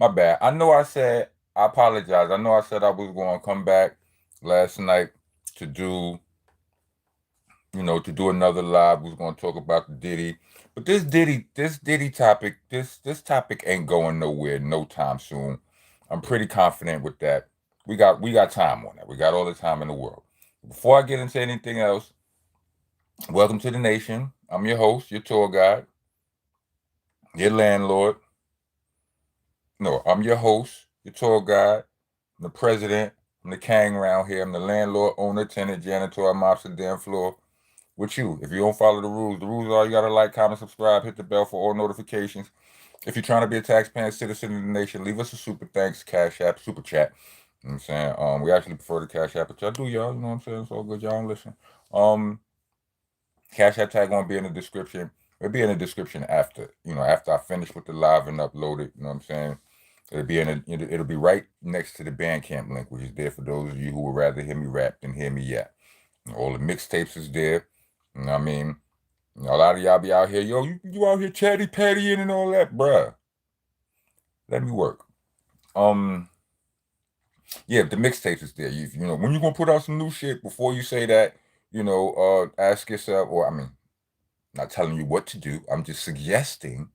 My bad. I apologize. I know I said I was going to come back last night to do, to do another live. We was going to talk about the Diddy. But this Diddy topic, this topic ain't going nowhere no time soon. I'm pretty confident with that. We got time on that. We got all the time in the world. Before I get into anything else, welcome to the nation. I'm your host, your tour guide, your landlord. No, I'm your host, your tour guide, I'm the president, I'm the king around here. I'm the landlord, owner, tenant, janitor. I'm off the damn floor with you. If you don't follow the rules are you gotta like, comment, subscribe, hit the bell for all notifications. If you're trying to be a taxpaying citizen of the nation, leave us a super thanks, cash app, super chat. You know what I'm saying? We actually prefer the cash app, but y'all do y'all, you know what I'm saying? It's all good, y'all don't listen. Um, Cash app tag won't be in the description. It'll be in the description after, after I finish with the live and upload it, you know what I'm saying? It'll be right next to the Bandcamp link, which is there for those of you who would rather hear me rap than hear me yap. All the mixtapes is there. You know what I mean? A lot of y'all be out here, yo, you out here chatty pattying and all that, bruh. Let me work. Um, yeah, the mixtapes is there. When you gonna put out some new shit before you say that, ask yourself, or I mean, not telling you what to do. I'm just suggesting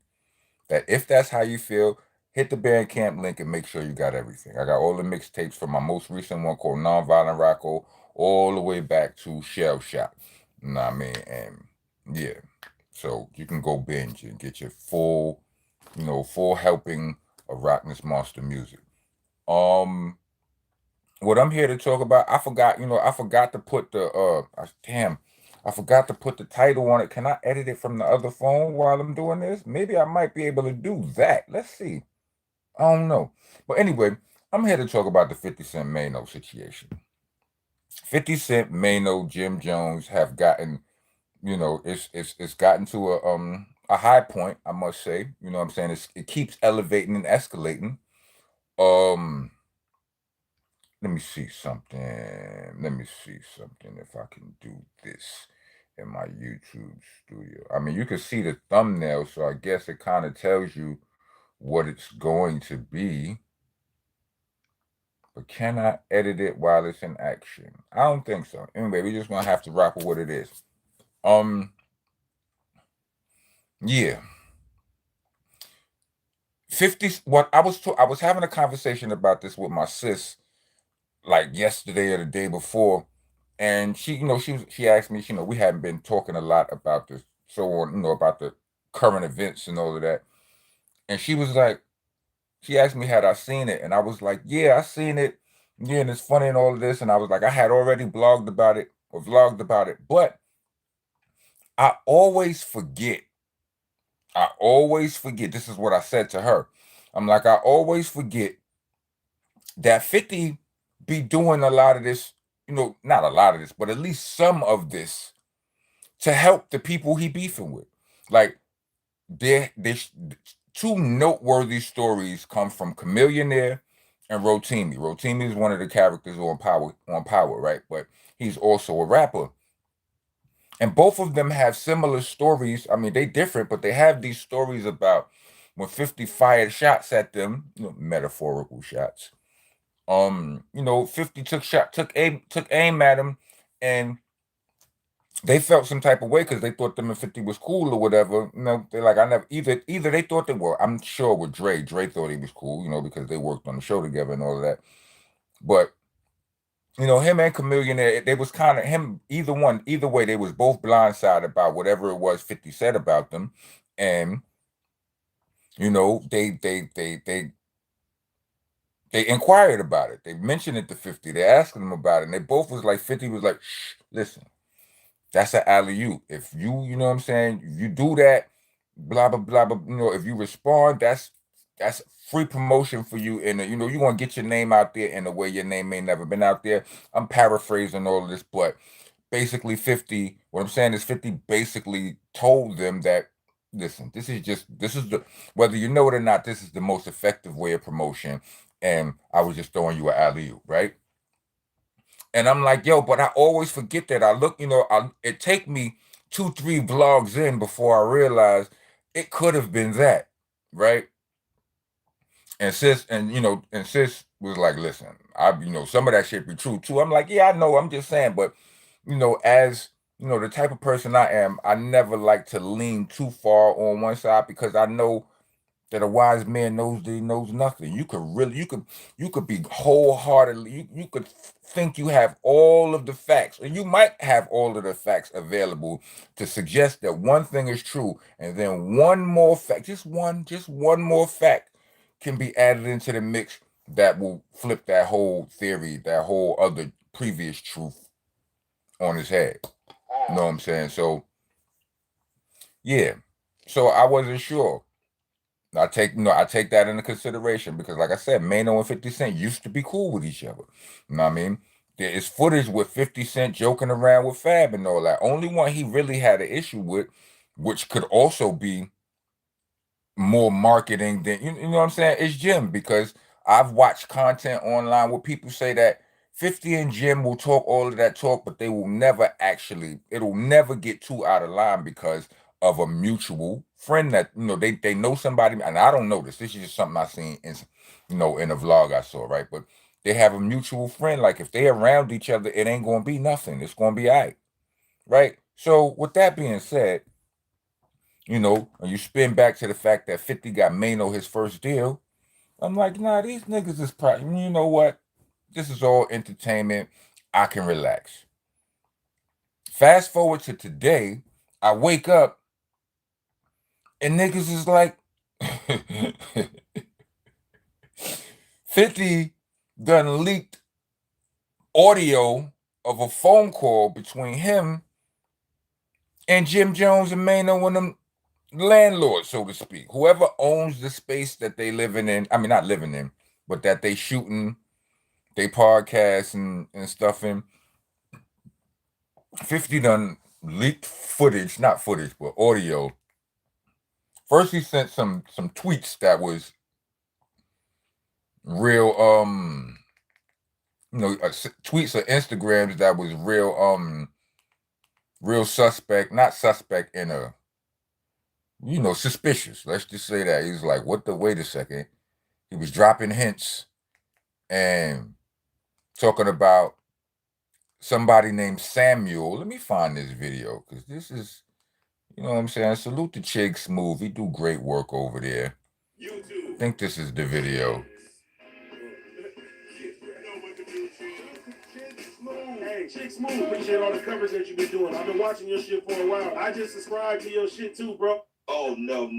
that if that's how you feel, hit the Bandcamp link and make sure you got everything. I got all the mixtapes from my most recent one called Nonviolent Rocko all the way back to Shell Shock. You know what I mean? And yeah, so you can go binge and get your full helping of Rockness Monster music. Um, what I'm here to talk about, I forgot to put I forgot to put the title on it. Can I edit it from the other phone while I'm doing this? Maybe I might be able to do that. Let's see. I don't know. But anyway, I'm here to talk about the 50 Cent Maino situation. 50 Cent, Maino, Jim Jones have gotten, it's gotten to a high point, I must say. You know what I'm saying? It keeps elevating and escalating. Um Let me see something. Let me see something if I can do this in my YouTube studio. I mean, you can see the thumbnail, so I guess it kind of tells you what it's going to be. But can I edit it while it's in action? I don't think so. Anyway, we're just gonna have to rock with what it is. Um, yeah. 50 what I was having a conversation about this with my sis like yesterday or the day before, and she asked me, we hadn't been talking a lot about this, so on, about the current events and all of that, and she asked me had I seen it, and I was like, yeah, I seen it, yeah, and it's funny and all of this, and I was like, I had already blogged about it or vlogged about it, but I always forget. I always forget. This is what I said to her. I'm like, I always forget that 50 be doing a lot of this, not a lot of this, but at least some of this to help the people he beefing with. Like there's two noteworthy stories come from Chameleonaire and Rotimi. Rotimi is one of the characters on Power, right? But he's also a rapper. And both of them have similar stories. I mean, they different, but they have these stories about when 50 fired shots at them, metaphorical shots. 50 took aim at him, and they felt some type of way because they thought them and 50 was cool or whatever. They're like, I never either they thought they were. I'm sure with Dre. Dre thought he was cool, because they worked on the show together and all of that. But him and Chameleon, they was kind of him. Either way, they was both blindsided about whatever it was 50 said about them, and they inquired about it. They mentioned it to 50. They asked him about it, and they both was like, 50 was like, shh, listen, that's an alley-oop. If you know what I'm saying, if you do that, blah blah blah blah. If you respond, that's free promotion for you, and you're gonna get your name out there in a way your name may never been out there. I'm paraphrasing all of this, but basically 50. What I'm saying is 50 basically told them that, listen, this is the whether you know it or not, this is the most effective way of promotion, and I was just throwing you an alley-oop, right? And I'm like, yo, but I always forget that. I look, it take me 2, 3 vlogs in before I realize it could have been that, right? And sis was like, listen, some of that shit be true too. I'm like, yeah, I know. I'm just saying, but as the type of person I am, I never like to lean too far on one side because I know that a wise man knows that he knows nothing. You could be wholeheartedly, you could think you have all of the facts, and you might have all of the facts available to suggest that one thing is true, and then one more fact, just one more fact can be added into the mix that will flip that whole theory, that whole other previous truth on his head. You know what I'm saying? So yeah. So I wasn't sure. I take that into consideration because, like I said, Maino and 50 Cent used to be cool with each other. You know what I mean? There is footage with 50 Cent joking around with Fab and all that. Only one he really had an issue with, which could also be more marketing than you know what I'm saying, is Jim, because I've watched content online where people say that 50 and Jim will talk all of that talk, but they will never it'll never get too out of line because of a mutual friend that they know somebody, and I don't know this. This is just something I seen in a vlog I saw, right? But they have a mutual friend. Like if they around each other, it ain't gonna be nothing. It's gonna be all right? So with that being said, and you spin back to the fact that 50 got Maino his first deal. I'm like, nah, these niggas is probably, you know what? This is all entertainment. I can relax. Fast forward to today, I wake up and niggas is like, 50 done leaked audio of a phone call between him and Jim Jones and Maino and them landlord, so to speak. Whoever owns the space that they living in, I mean not living in, but that they shooting, they podcast and stuff in. 50 done leaked footage, not footage, but audio. First he sent some tweets that was real tweets or Instagrams that was real suspect, not suspect in a suspicious. Let's just say that. He was like, what the wait a second. He was dropping hints and talking about somebody named Samuel. Let me find this video because this is, you know what I'm saying? Salute to Chig Smooth. He do great work over there. I think this is the video. Hey, Chig Smooth, appreciate all the coverage that you've been doing. I've been watching your shit for a while. I just subscribed to your shit too, bro. Oh, no,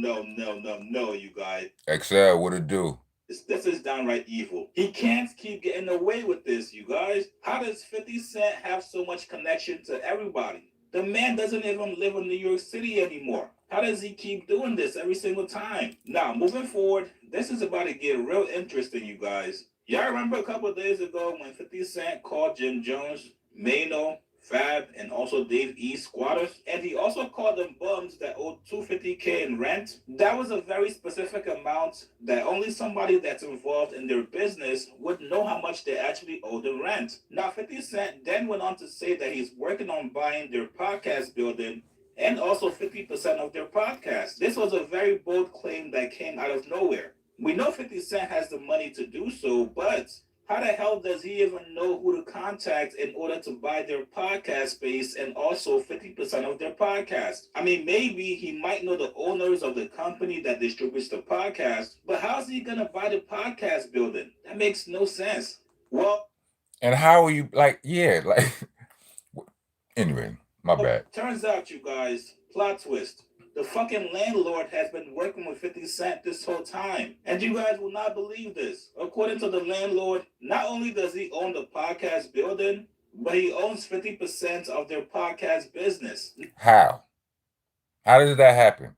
you guys. XL, what it do? This is downright evil. He can't keep getting away with this, you guys. How does 50 Cent have so much connection to everybody? The man doesn't even live in New York City anymore. How does he keep doing this every single time? Now, moving forward, this is about to get real interesting, you guys. Y'all remember a couple of days ago when 50 Cent called Jim Jones, Maino, Fab, and also Dave E squatters, and he also called them bums that owed $250K in rent? That was a very specific amount that only somebody that's involved in their business would know how much they actually owed in rent. Now, 50 Cent then went on to say that he's working on buying their podcast building and also 50% of their podcast. This was a very bold claim that came out of nowhere. We know 50 Cent has the money to do so, but how the hell does he even know who to contact in order to buy their podcast space and also 50% of their podcast? I mean, maybe he might know the owners of the company that distributes the podcast, but how's he gonna buy the podcast building? That makes no sense. Well, and how are you anyway, my bad. Turns out, you guys, plot twist. The fucking landlord has been working with 50 Cent this whole time. And you guys will not believe this. According to the landlord, not only does he own the podcast building, but he owns 50% of their podcast business. How? How does that happen?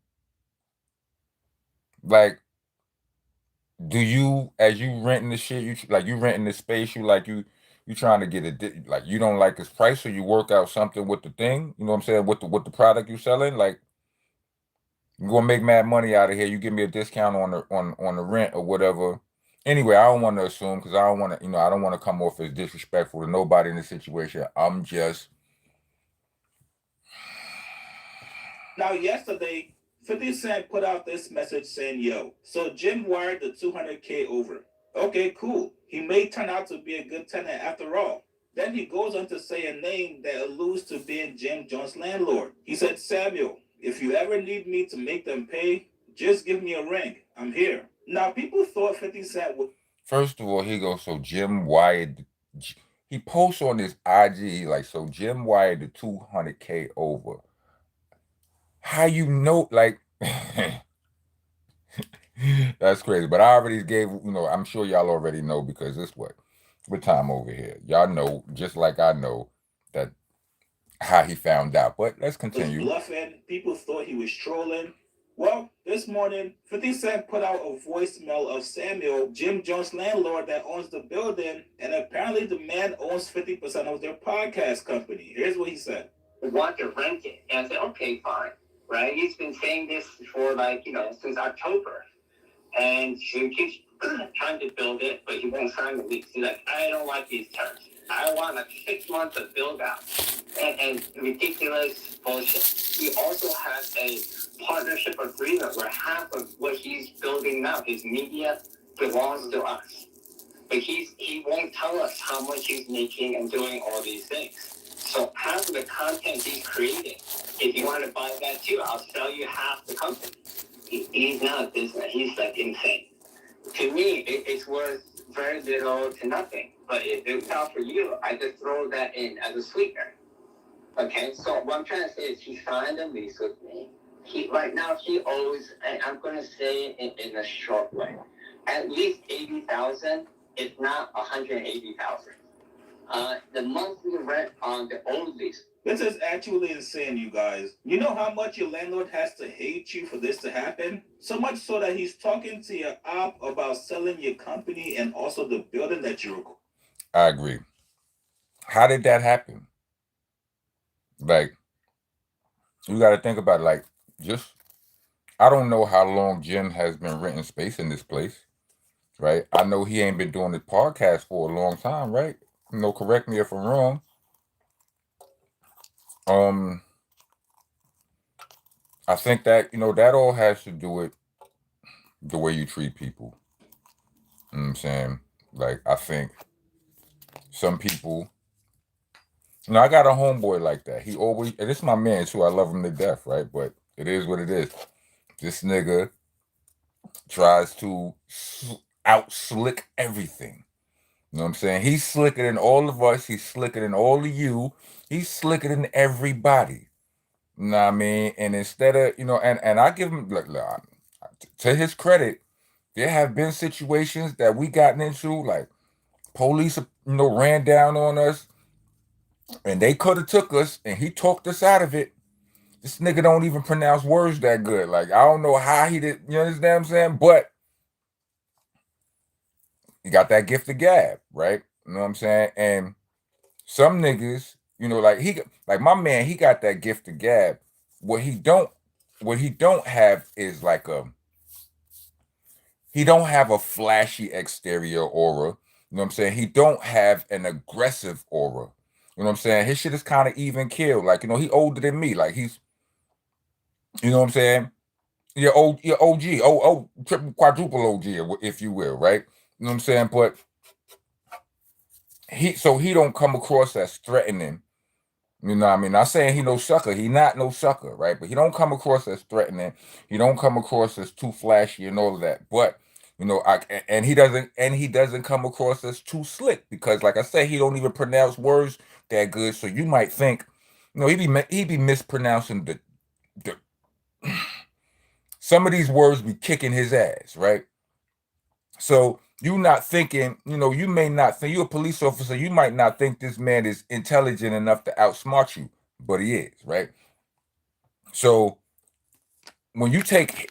Like, do you, as you renting the shit, you renting the space, you trying to get it, like you don't like his price, so you work out something with the thing, you know what I'm saying, with the product you selling, like, you're gonna make mad money out of here. You give me a discount on the rent or whatever. Anyway, I don't want to assume because I don't want to, I don't want to come off as disrespectful to nobody in this situation. I'm just. Now, yesterday, 50 Cent put out this message saying, yo, so Jim wired the 200K over. Okay, cool. He may turn out to be a good tenant after all. Then he goes on to say a name that alludes to being Jim Jones' landlord. He said, Samuel, if you ever need me to make them pay, just give me a ring. I'm here. Now, people thought 50 Cent would. First of all, he goes, so Jim wired, he posts on his IG, like, so Jim wired the 200K over. How you know, like, that's crazy. But I already gave, I'm sure y'all already know because it's what time over here. Y'all know, just like I know, that how he found out. But let's continue. Bluffing. People thought he was trolling. Well, this morning, 50 Cent put out a voicemail of Samuel, Jim Jones' landlord that owns the building, and apparently the man owns 50% of their podcast company. Here's what he said. We want to rent it. And I said, okay, fine. Right? He's been saying this for since October. And he keeps trying to build it, but he won't sign the lease. He's like, I don't like these terms. I want 6 months of build out. And ridiculous bullshit. He also has a partnership agreement where half of what he's building now, his media, belongs to us. But he won't tell us how much he's making and doing all these things. So half of the content he's creating, if you want to buy that too, I'll sell you half the company. He's not a business. He's like insane. To me, it's worth very little to nothing. But if it's out for you, I just throw that in as a sweetener. Okay, so what I'm trying to say is he signed a lease with me. Right now he owes, and I'm going to say it in a short way, at least $80,000, if not $180,000. The monthly rent on the old lease. This is actually insane, you guys. You know how much your landlord has to hate you for this to happen? So much so that he's talking to your op about selling your company and also the building that you're. I agree. How did that happen? Like, you got to think about, like, I don't know how long Jim has been renting space in this place, right? I know he ain't been doing this podcast for a long time, right? Correct me if I'm wrong. I think that, that all has to do with the way you treat people. You know what I'm saying? Like, I think some people, I got a homeboy like that. He always, and this is my man too, I love him to death, right? But it is what it is. This nigga tries to out slick everything. You know what I'm saying? He's slicker than all of us. He's slicker than all of you. He's slicker than everybody. You know what I mean? And instead of, and I give him, look, to his credit, there have been situations that we gotten into, like police, ran down on us and they could have took us and he talked us out of it. This nigga don't even pronounce words that good. Like, I don't know how he did, you understand what I'm saying? But he got that gift of gab, right? You know what I'm saying? And some niggas, like my man, he got that gift of gab. What he don't have is like he don't have a flashy exterior aura. You know what I'm saying? He don't have an aggressive aura. You know what I'm saying? His shit is kind of even killed. Like, he older than me. Like, he's, you know what I'm saying? Your OG, triple, quadruple OG, if you will, right? You know what I'm saying? But he don't come across as threatening. You know what I mean? Not saying he no sucker. He not no sucker, right? But he don't come across as threatening. He don't come across as too flashy and all of that. But he doesn't come across as too slick because, like I said, he don't even pronounce words that good. So you might think, he be mispronouncing the some of these words be kicking his ass, right? So you not thinking, you may not think, you're a police officer, you might not think this man is intelligent enough to outsmart you, but he is, right? So when you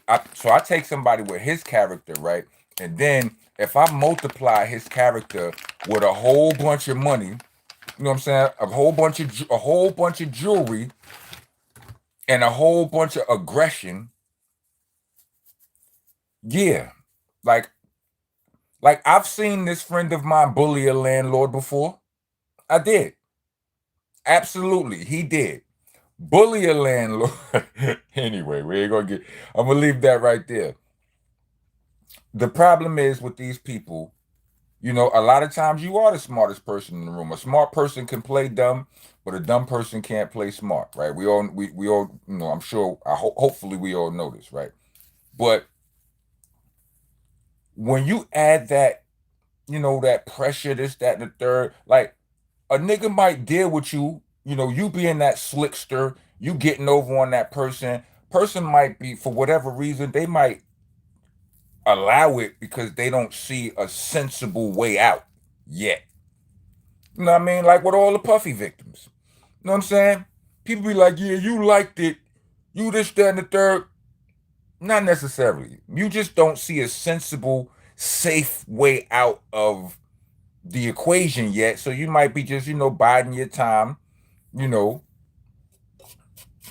I take somebody with his character, right? And then if I multiply his character with a whole bunch of money, you know what I'm saying? A whole bunch of jewelry and a whole bunch of aggression. Yeah. Like I've seen this friend of mine bully a landlord before. I did. Absolutely, he did. bully a landlord. Anyway, I'm gonna leave that right there. The problem is with these people, a lot of times you are the smartest person in the room. A smart person can play dumb, but a dumb person can't play smart, right? We all, I'm sure, hopefully we all know this, right? But when you add that, that pressure, this, that, and the third, like a nigga might deal with you, you being that slickster, you getting over on that person. Person might be, for whatever reason, they might allow it because they don't see a sensible way out yet. You know what I mean? Like with all the Puffy victims. You know what I'm saying? People be like, yeah, you liked it. You this, that, and the third. Not necessarily. You just don't see a sensible, safe way out of the equation yet. So you might be just, biding your time, you know,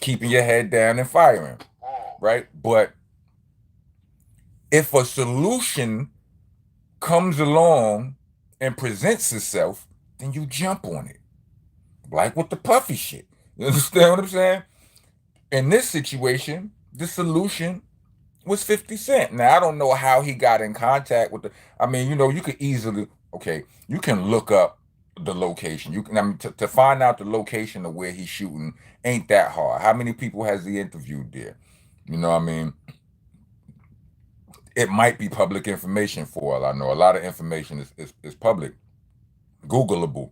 keeping your head down and firing. Right? But if a solution comes along and presents itself, then you jump on it. Like with the Puffy shit. You understand what I'm saying? In this situation, the solution was 50 Cent. Now, I don't know how he got in contact with I mean, you could easily, okay, you can look up the location. I mean, to find out the location of where he's shooting ain't that hard. How many people has he interviewed there? You know what I mean? It might be public information for all I know. A lot of information is public, Googleable.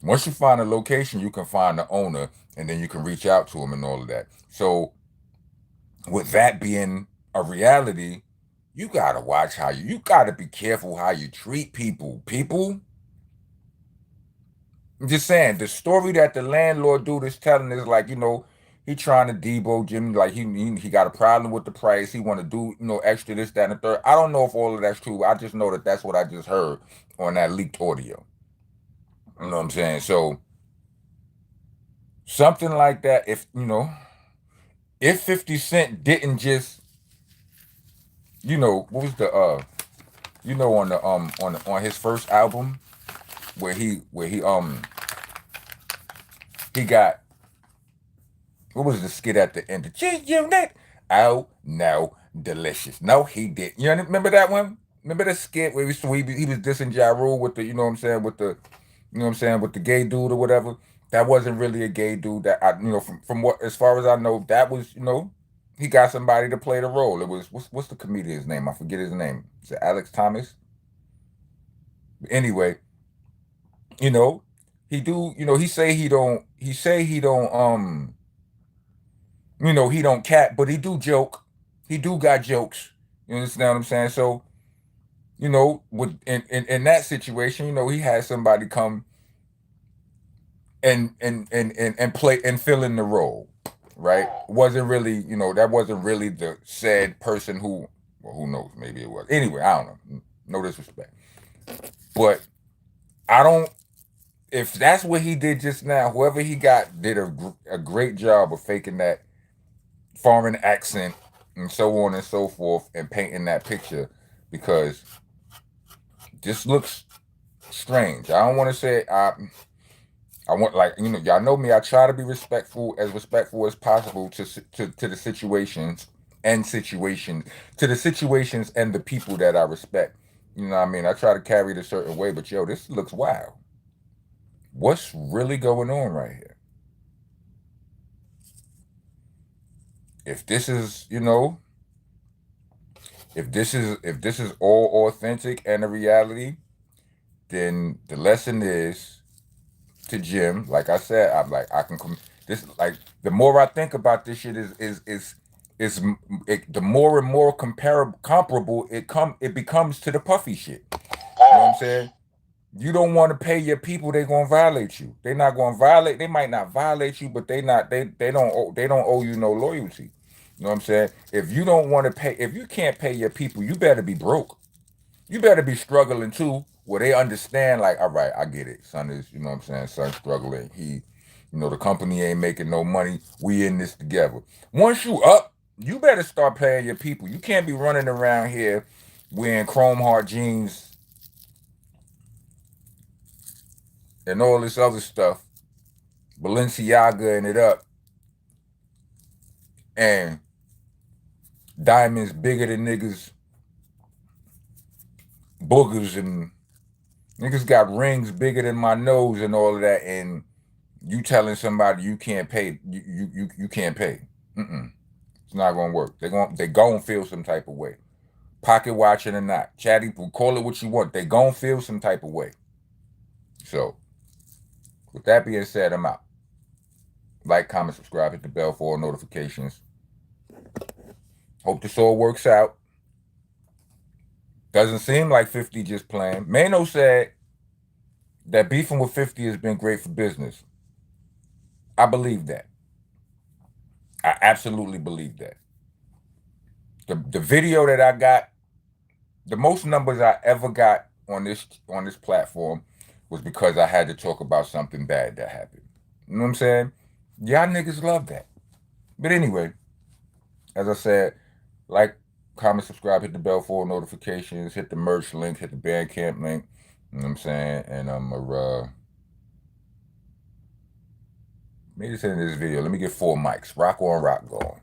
Once you find a location, you can find the owner, and then you can reach out to him and all of that. So, with that being a reality, you gotta watch you gotta be careful how you treat people. I'm just saying, the story that the landlord dude is telling is like, he trying to debo Jimmy, like he got a problem with the price. He want to do, extra this, that, and the third. I don't know if all of that's true. I just know that that's what I just heard on that leaked audio. You know what I'm saying? So something like that, if 50 Cent didn't just, what was the on his first album where he got, what was the skit at the end? The cheese unit. Oh no, delicious. No, he did. You remember that one? Remember the skit where he was dissing Ja Rule with the, you know what I'm saying, with the, with the gay dude or whatever. That wasn't really a gay dude. That from what, as far as I know, that was, he got somebody to play the role. It was what's the comedian's name? I forget his name. Is it Alex Thomas? Anyway, you know, he do, he don't cat, but he do joke. He do got jokes. You understand what I'm saying? So, with in that situation, he had somebody come and play and fill in the role, right? Wasn't really, that wasn't really the said person who knows, maybe it was. Anyway, I don't know. No disrespect. But I don't, if that's what he did just now, whoever he got did a great job of faking that foreign accent and so on and so forth and painting that picture, because this looks strange. I don't want to say I want, like, y'all know me. I try to be respectful as possible to the situations to the situations and the people that I respect. You know what I mean? I try to carry it a certain way, but yo, this looks wild. What's really going on right here? If this is, if this is all authentic and a reality, then the lesson is to Jim. Like I said, I'm like, I can come. This, like, the more I think about this shit the more and more comparable it becomes to the Puffy shit. You know what I'm saying? You don't want to pay your people, they're gonna violate you. They're not gonna violate. They might not violate you, but they don't owe you no loyalty. You know what I'm saying? If you don't want to pay, if you can't pay your people, you better be broke. You better be struggling too, where they understand, like, all right, I get it. Son is, you know what I'm saying? Son's struggling. The company ain't making no money. We in this together. Once you up, you better start paying your people. You can't be running around here wearing chrome heart jeans and all this other stuff, Balenciaga and it up, and diamonds bigger than niggas' boogers, and niggas got rings bigger than my nose and all of that, and you telling somebody you can't pay, you can't pay. It's not gonna work. They gonna feel some type of way. Pocket watching or not, chatty, call it what you want. They gonna feel some type of way. So, with that being said, I'm out. Like, comment, subscribe, hit the bell for all notifications. Hope this all works out. Doesn't seem like 50 just playing. Maino said that beefing with 50 has been great for business. I believe that. I absolutely believe that. The video that I got, the most numbers I ever got on this platform was because I had to talk about something bad that happened. You know what I'm saying? Y'all niggas love that. But anyway, as I said, like, comment, subscribe, hit the bell for notifications, hit the merch link, hit the Bandcamp link. You know what I'm saying? And I'm let me just end this video. Let me get 4 mics. Rock on, rock going.